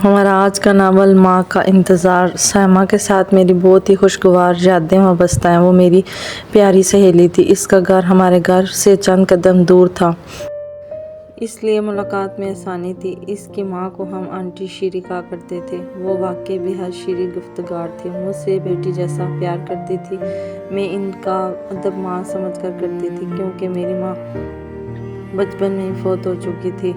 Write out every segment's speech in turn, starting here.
ہمارا آج کا ناول ماں کا انتظار۔ سائمہ کے ساتھ میری بہت ہی خوشگوار یادیں وابستہ ہیں۔ وہ میری پیاری سہیلی تھی۔ اس کا گھر ہمارے گھر سے چند قدم دور تھا، اس لیے ملاقات میں آسانی تھی۔ اس کی ماں کو ہم آنٹی شیری کہا کرتے تھے۔ وہ واقعی بہت شیریں گفتگار تھی، مجھ سے بیٹی جیسا پیار کرتی تھی۔ میں ان کا ادب ماں سمجھ کر کرتی تھی، کیونکہ میری ماں بچپن میں ہی فوت ہو چکی تھی۔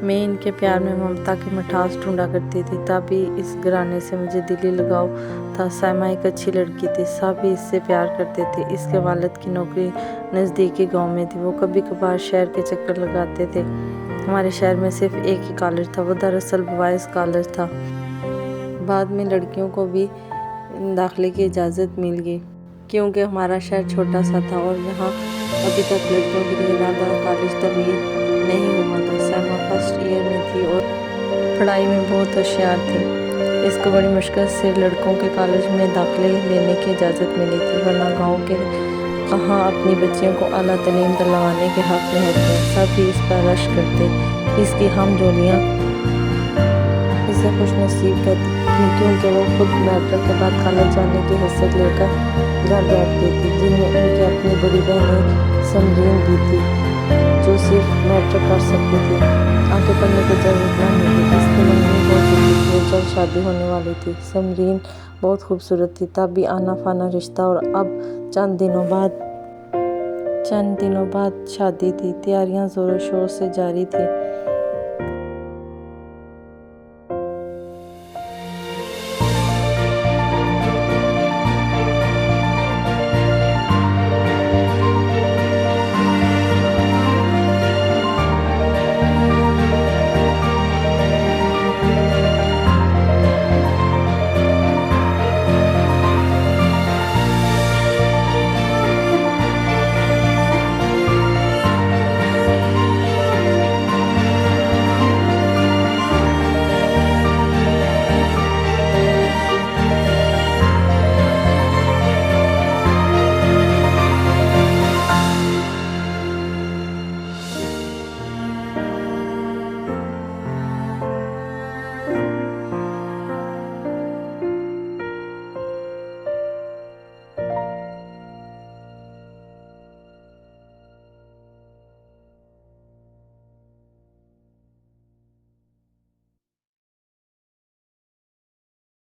میں ان کے پیار میں ممتا کی مٹھاس ڈھونڈا کرتی تھی، تبھی اس گھرانے سے مجھے دلی لگاؤ تھا۔ سائمہ ایک اچھی لڑکی تھی، سب ہی اس سے پیار کرتے تھے۔ اس کے والد کی نوکری نزدیکی گاؤں میں تھی، وہ کبھی کبھار شہر کے چکر لگاتے تھے۔ ہمارے شہر میں صرف ایک ہی کالج تھا، وہ دراصل بوائز کالج تھا۔ بعد میں لڑکیوں کو بھی داخلے کی اجازت مل گئی، کیونکہ ہمارا شہر چھوٹا سا تھا اور یہاں ابھی تک لڑکیوں کے لیے علیحدہ کالج تعمیر نہیں ہوا تھا۔ سائمہ فرسٹ ایئر میں تھی اور پڑھائی میں بہت ہوشیار تھی۔ اس کو بڑی مشکل سے لڑکوں کے کالج میں داخلے لینے کی اجازت ملی تھی، ورنہ گاؤں کے کہاں اپنی بچیوں کو اعلیٰ تعلیم دلوانے کے حق میں ہوتے ہیں۔ سب ہی اس پر رشک کرتے۔ اس کی ہم جولیاں اسے خوش نصیب کہتی تھیں، کیونکہ وہ خود میٹرک کے بعد کالج جانے کی حیثیت لے کر گھر بیٹھ گئی تھی، جن میں ان کی اپنی بڑی بہن سمرین بھی تھی، جو صرف میٹرک کر سکتی تھی، آگے پڑھنے کی اجازت نہ ملی۔ اس کی منگنی ہو چکی تھی اور جلد شادی ہونے والی تھی۔ سمرین بہت خوبصورت تھی، تب بھی آنا فانا رشتہ، اور اب چند دنوں بعد شادی تھی۔ تیاریاں زور و شور سے جاری تھیں۔